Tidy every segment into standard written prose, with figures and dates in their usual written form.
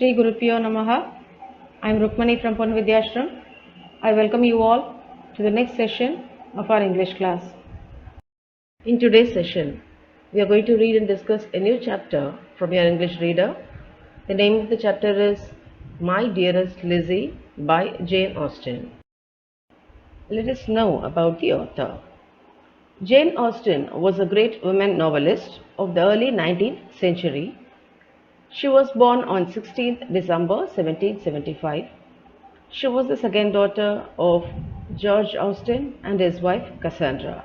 Shri Gurupyo Namaha. I am Rukmani from Vidyashram. I welcome you all to the next session of our English class. In today's session, we are going to read and discuss a new chapter from your English reader. The name of the chapter is My Dearest Lizzy by Jane Austen. Let us know about the author. Jane Austen was a great woman novelist of the early 19th century. She was born on 16th December 1775. She was the second daughter of George Austen and his wife Cassandra.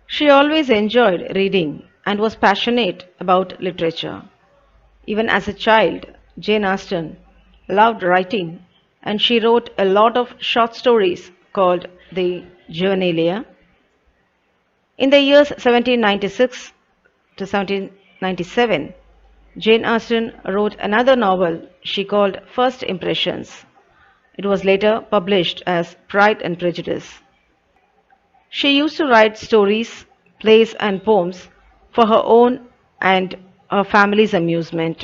She always enjoyed reading and was passionate about literature. Even as a child, Jane Austen loved writing, and she wrote a lot of short stories called the Juvenilia. In the years 1796 to 1797, Jane Austen wrote another novel she called First Impressions. It was later published as Pride and Prejudice. She used to write stories, plays, and poems for her own and her family's amusement.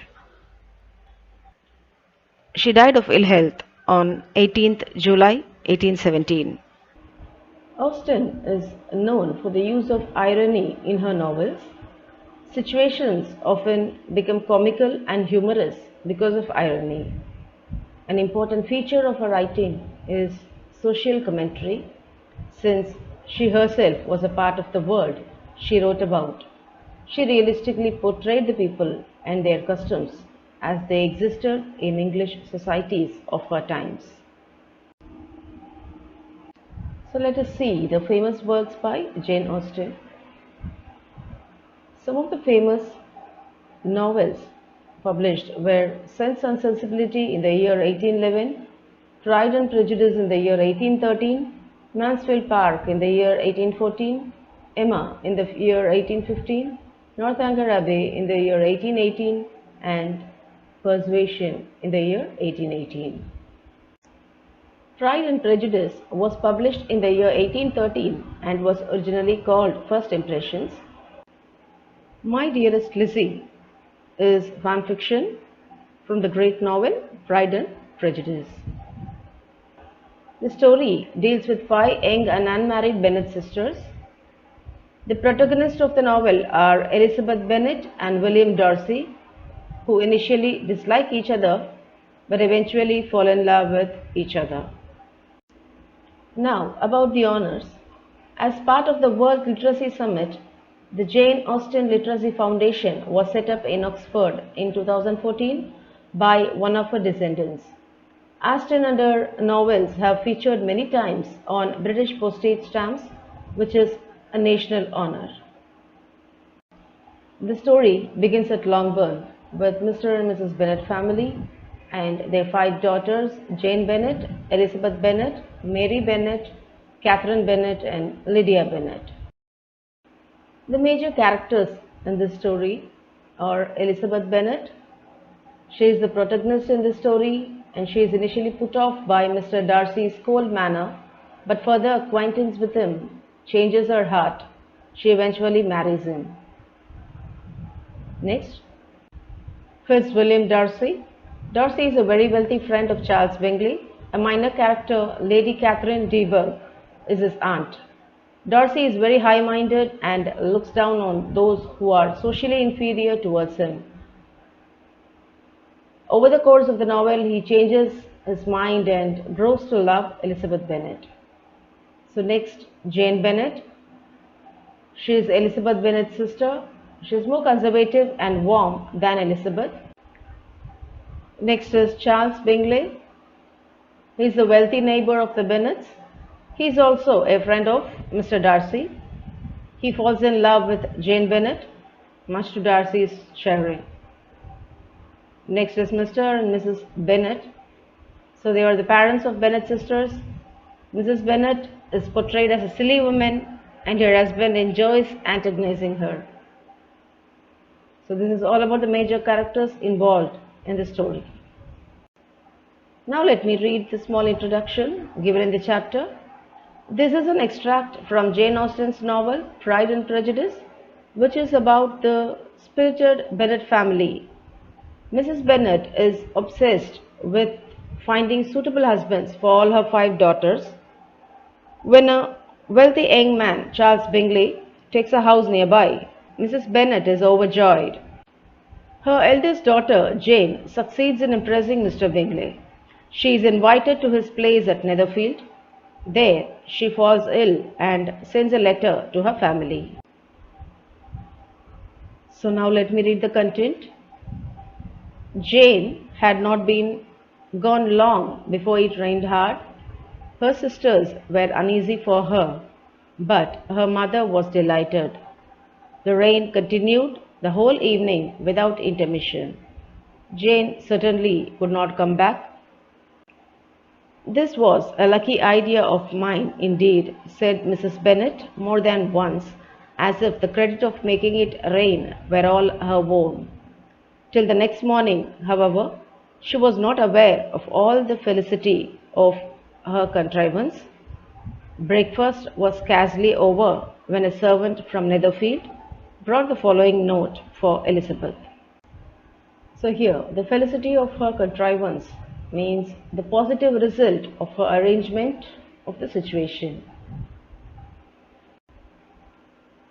She died of ill health on 18th July 1817. Austen is known for the use of irony in her novels. Situations often become comical and humorous because of irony. An important feature of her writing is social commentary, since she herself was a part of the world she wrote about. She realistically portrayed the people and their customs as they existed in English societies of her times. So let us see the famous works by Jane Austen. Some of the famous novels published were Sense and Sensibility in the year 1811, Pride and Prejudice in the year 1813, Mansfield Park in the year 1814, Emma in the year 1815, Northanger Abbey in the year 1818, and Persuasion in the year 1818. Pride and Prejudice was published in the year 1813 and was originally called First Impressions. My Dearest Lizzy is fan fiction from the great novel Pride and Prejudice. The story deals with five young and unmarried Bennett sisters. The protagonists of the novel are Elizabeth Bennet and William Darcy, who initially dislike each other but eventually fall in love with each other. Now about the honors. As part of the World Literacy Summit, the Jane Austen Literacy Foundation was set up in Oxford in 2014 by one of her descendants. Austen and her novels have featured many times on British postage stamps, which is a national honor. The story begins at Longbourn with Mr. and Mrs. Bennet family and their five daughters, Jane Bennet, Elizabeth Bennet, Mary Bennet, Catherine Bennet, and Lydia Bennet. The major characters in this story are Elizabeth Bennet. She is the protagonist in this story, and she is initially put off by Mr. Darcy's cold manner, but further acquaintance with him changes her heart. She eventually marries him. Next, Fitzwilliam Darcy. Darcy is a very wealthy friend of Charles Bingley. A minor character, Lady Catherine de Bourgh, is his aunt. Darcy is very high-minded and looks down on those who are socially inferior towards him. Over the course of the novel, he changes his mind and grows to love Elizabeth Bennet. So next, Jane Bennet. She is Elizabeth Bennet's sister. She is more conservative and warm than Elizabeth. Next is Charles Bingley. He is the wealthy neighbor of the Bennets. He is also a friend of Mr. Darcy. He falls in love with Jane Bennet, much to Darcy's chagrin. Next is Mr. and Mrs. Bennet. So they are the parents of Bennet sisters. Mrs. Bennet is portrayed as a silly woman and her husband enjoys antagonizing her. So this is all about the major characters involved in the story. Now let me read the small introduction given in the chapter. This is an extract from Jane Austen's novel Pride and Prejudice, which is about the spirited Bennet family Mrs. Bennet is obsessed with finding suitable husbands for all her 5 daughters. When a wealthy young man, Charles Bingley, takes a house nearby, Mrs. Bennet is overjoyed. Her eldest daughter, Jane, succeeds in impressing Mr. Bingley. She is invited to his place at Netherfield. There, she falls ill and sends a letter to her family. So now let me read the content. Jane had not been gone long before it rained hard. Her sisters were uneasy for her, but her mother was delighted. The rain continued the whole evening without intermission. Jane certainly could not come back. This was a lucky idea of mine indeed, said Mrs. Bennet more than once, as if the credit of making it rain were all her own. Till the next morning, however, she was not aware of all the felicity of her contrivance. Breakfast was scarcely over when a servant from Netherfield brought the following note for Elizabeth. So here, the felicity of her contrivance means the positive result of her arrangement of the situation.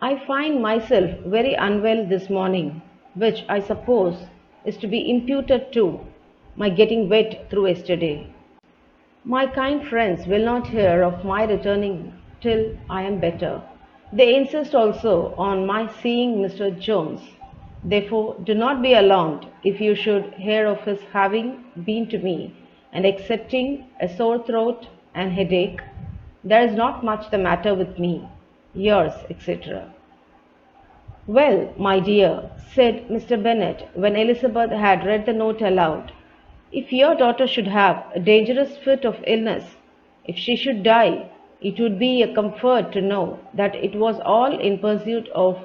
I find myself very unwell this morning, which I suppose is to be imputed to my getting wet through yesterday. My kind friends will not hear of my returning till I am better. They insist also on my seeing Mr. Jones. Therefore, do not be alarmed if you should hear of his having been to me and accepting a sore throat and headache. There is not much the matter with me. Yours, etc. Well, my dear, said Mr. Bennet when Elizabeth had read the note aloud, if your daughter should have a dangerous fit of illness, if she should die, it would be a comfort to know that it was all in pursuit of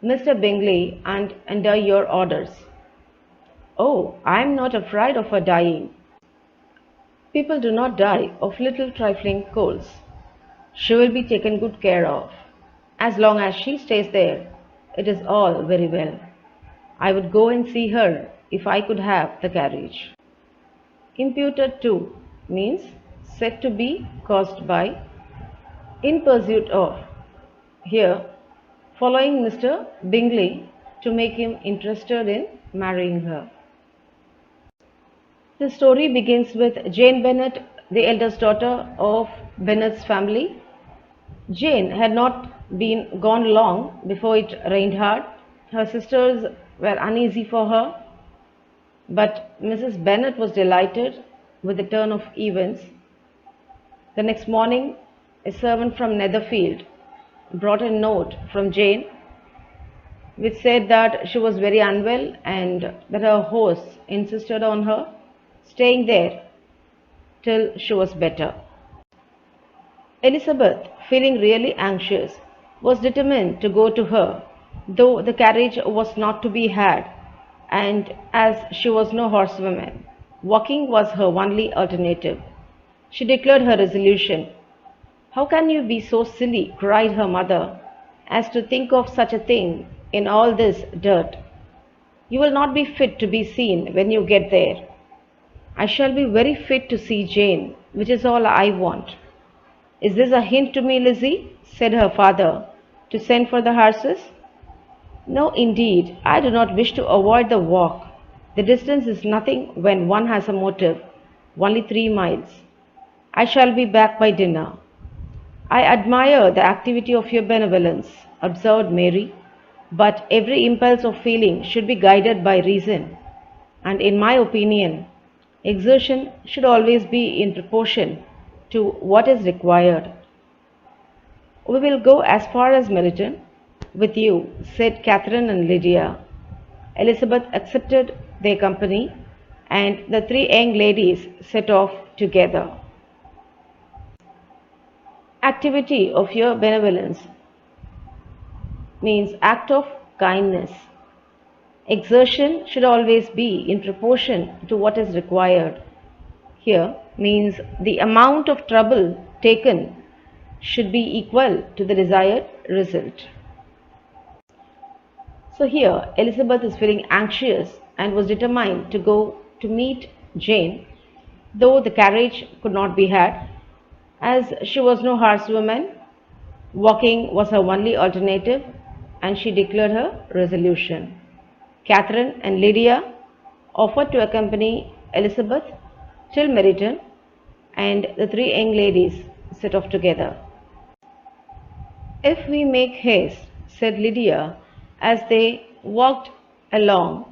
Mr. Bingley and under your orders. Oh, I am not afraid of her dying. People do not die of little trifling colds. She will be taken good care of. As long as she stays there, it is all very well. I would go and see her if I could have the carriage. Imputed to means said to be, caused by, in pursuit of. Here, following Mr. Bingley to make him interested in marrying her. The story begins with Jane Bennet, the eldest daughter of Bennett's family. Jane had not been gone long before it rained hard. Her sisters were uneasy for her, but Mrs. Bennet was delighted with the turn of events. The next morning, a servant from Netherfield brought a note from Jane which said that she was very unwell and that her host insisted on her staying there till she was better. Elizabeth, feeling really anxious, was determined to go to her, though the carriage was not to be had, and as she was no horsewoman, walking was her only alternative. She declared her resolution. How can you be so silly, cried her mother, as to think of such a thing in all this dirt? You will not be fit to be seen when you get there. I shall be very fit to see Jane, which is all I want. Is this a hint to me, Lizzy? Said her father, to send for the horses? No, indeed, I do not wish to avoid the walk. The distance is nothing when one has a motive, only 3 miles. I shall be back by dinner. I admire the activity of your benevolence, observed Mary, but every impulse of feeling should be guided by reason, and in my opinion, exertion should always be in proportion to what is required. We will go as far as Meryton with you, said Catherine and Lydia. Elizabeth accepted their company, and the 3 young ladies set off together. Activity of your benevolence means act of kindness. Exertion should always be in proportion to what is required. Here means the amount of trouble taken should be equal to the desired result. So here Elizabeth is feeling anxious and was determined to go to meet Jane, though the carriage could not be had, as she was no horsewoman. Walking was her only alternative, and she declared her resolution. Catherine and Lydia offered to accompany Elizabeth till Meryton, and the three young ladies set off together. "If we make haste," said Lydia, as they walked along,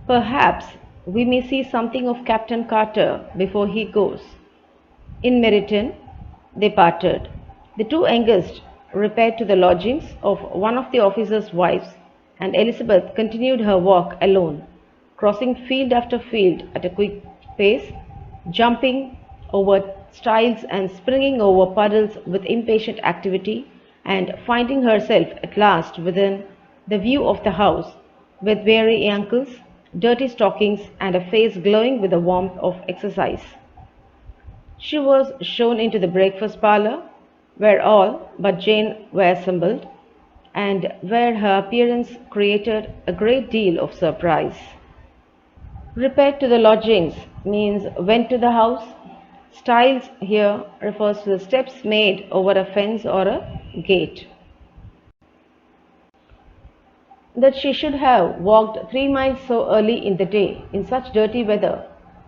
"perhaps we may see something of Captain Carter before he goes." In Meryton they parted. The two youngest repaired to the lodgings of one of the officers' wives, and Elizabeth continued her walk alone, crossing field after field at a quick pace, jumping over stiles and springing over puddles with impatient activity, and finding herself at last within the view of the house, with weary ankles, dirty stockings, and a face glowing with the warmth of exercise. She was shown into the breakfast parlour, where all but Jane were assembled, and where her appearance created a great deal of surprise. Repaired to the lodgings means went to the house. Stiles here refers to the steps made over a fence or a gate. That she should have walked 3 miles so early in the day in such dirty weather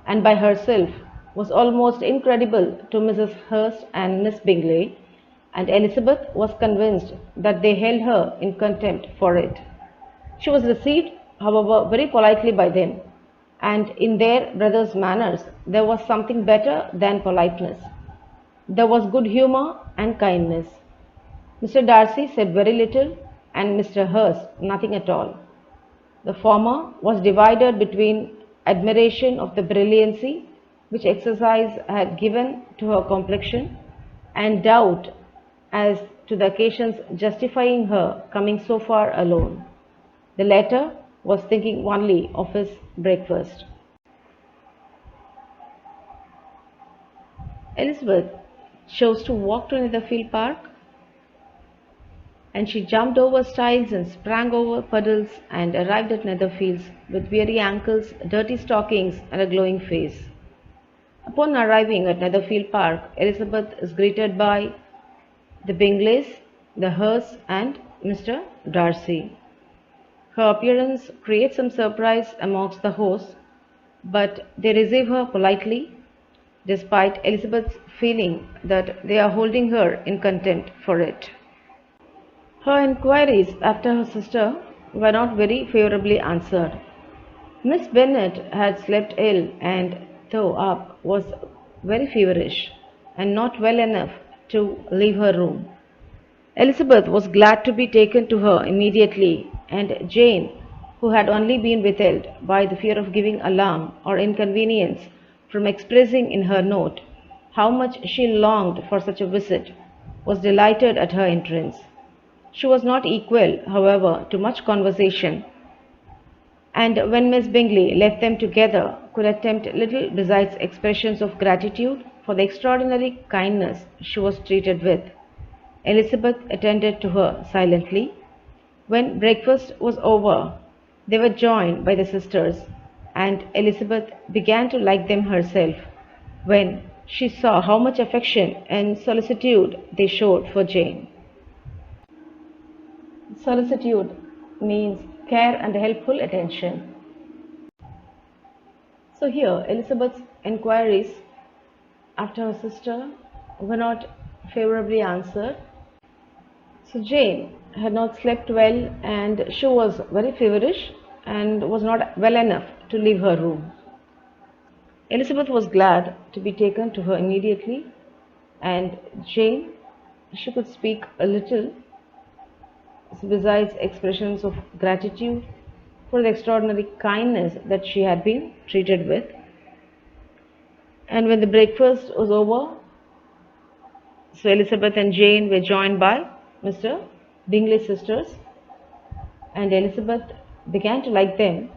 and by herself was almost incredible to Mrs. Hurst and Miss Bingley, and Elizabeth was convinced that they held her in contempt for it. She was received, however, very politely by them, and in their brother's manners there was something better than politeness. There was good humour and kindness. Mr. Darcy said very little, and Mr. Hurst nothing at all. The former was divided between admiration of the brilliancy which exercise had given to her complexion, and doubt as to the occasions justifying her coming so far alone. The latter was thinking only of his breakfast. Elizabeth chose to walk to Netherfield Park, and she jumped over stiles and sprang over puddles and arrived at Netherfields with weary ankles, dirty stockings, and a glowing face. Upon arriving at Netherfield Park, Elizabeth is greeted by the Bingleys, the Hursts, and Mr. Darcy. Her appearance creates some surprise amongst the hosts, but they receive her politely, despite Elizabeth's feeling that they are holding her in contempt for it. Her inquiries after her sister were not very favourably answered. Miss Bennett had slept ill, and though up, was very feverish and not well enough to leave her room. Elizabeth was glad to be taken to her immediately, and Jane, who had only been withheld by the fear of giving alarm or inconvenience from expressing in her note how much she longed for such a visit, was delighted at her entrance. She was not equal, however, to much conversation, and when Miss Bingley left them together, could attempt little besides expressions of gratitude for the extraordinary kindness she was treated with. Elizabeth attended to her silently. When breakfast was over, they were joined by the sisters, and Elizabeth began to like them herself when she saw how much affection and solicitude they showed for Jane. Solicitude means care and helpful attention. So here Elizabeth's enquiries after her sister were not favourably answered. So Jane had not slept well, and she was very feverish and was not well enough to leave her room. Elizabeth was glad to be taken to her immediately, and Jane, she could speak a little besides expressions of gratitude for the extraordinary kindness that she had been treated with. And when the breakfast was over, so Elizabeth and Jane were joined by Mr. Bingley's sisters, and Elizabeth began to like them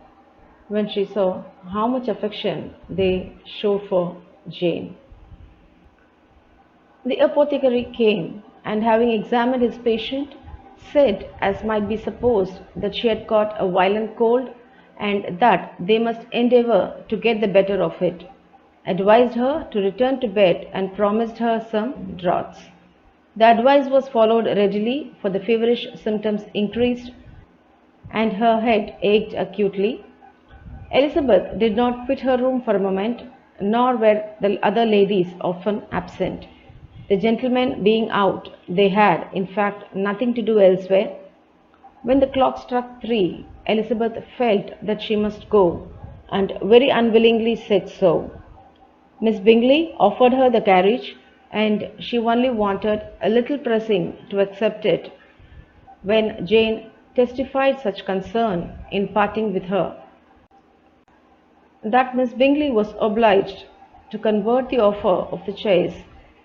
when she saw how much affection they showed for Jane. The apothecary came, and having examined his patient, said, as might be supposed, that she had caught a violent cold, and that they must endeavour to get the better of it, advised her to return to bed and promised her some draughts. The advice was followed readily, for the feverish symptoms increased and her head ached acutely. Elizabeth did not quit her room for a moment, nor were the other ladies often absent. The gentlemen being out, they had, in fact, nothing to do elsewhere. When the clock struck 3, Elizabeth felt that she must go, and very unwillingly said so. Miss Bingley offered her the carriage, and she only wanted a little pressing to accept it, when Jane testified such concern in parting with her, that Miss Bingley was obliged to convert the offer of the chaise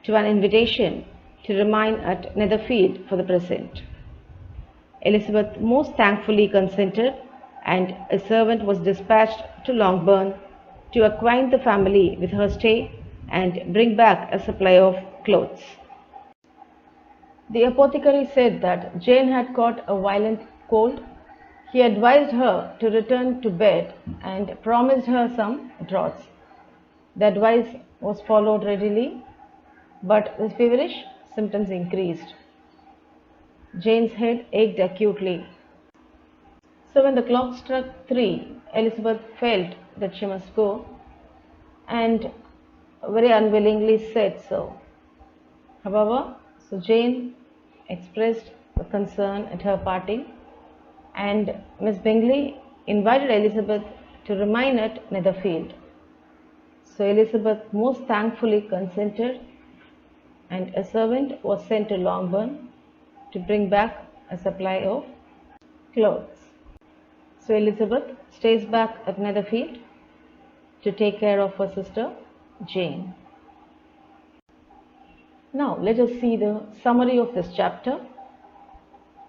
to an invitation to remain at Netherfield for the present. Elizabeth most thankfully consented, and a servant was dispatched to Longbourn to acquaint the family with her stay and bring back a supply of clothes. The apothecary said that Jane had caught a violent cold. He advised her to return to bed and promised her some draughts. The advice was followed readily, but the feverish symptoms increased. Jane's head ached acutely. So when the clock struck 3, Elizabeth felt that she must go, and very unwillingly said so. However, Jane expressed concern at her parting, and Miss Bingley invited Elizabeth to remain at Netherfield. So Elizabeth most thankfully consented, and a servant was sent to Longbourn to bring back a supply of clothes. So Elizabeth stays back at Netherfield to take care of her sister Jane. Now let us see the summary of this chapter.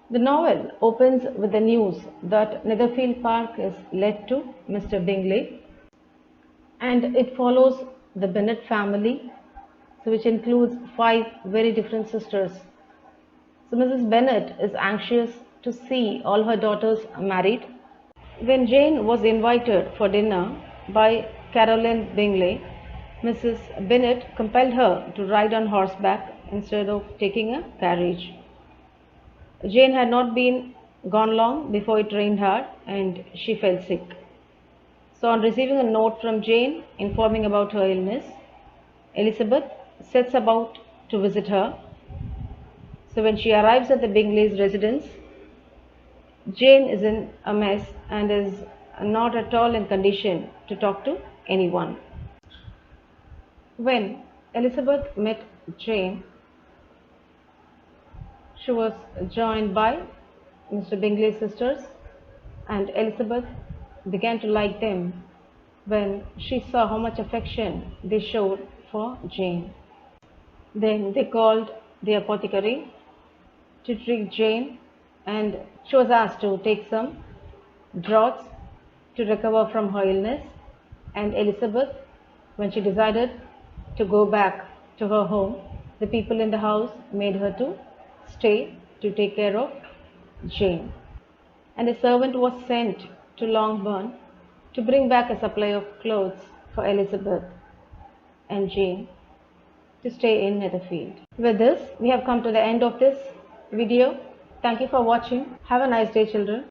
The novel opens with the news that Netherfield Park is let to Mr. Bingley, and it follows the Bennett family, which includes 5 very different sisters. So Mrs. Bennett is anxious to see all her daughters married. When Jane was invited for dinner by Caroline Bingley, Mrs. Bennett compelled her to ride on horseback instead of taking a carriage. Jane had not been gone long before it rained hard and she fell sick. So on receiving a note from Jane informing about her illness, Elizabeth sets about to visit her. So when she arrives at the Bingleys' residence, Jane is in a mess and is not at all in condition to talk to anyone. When Elizabeth met Jane, she was joined by Mr. Bingley's sisters, and Elizabeth began to like them when she saw how much affection they showed for Jane. Then they called the apothecary to treat Jane, and she was asked to take some draughts to recover from her illness, and Elizabeth, when she decided to go back to her home, the people in the house made her to stay to take care of Jane, and a servant was sent to Longbourn to bring back a supply of clothes for Elizabeth and Jane to stay in Netherfield. With this, we have come to the end of this video. Thank you for watching. Have a nice day, children.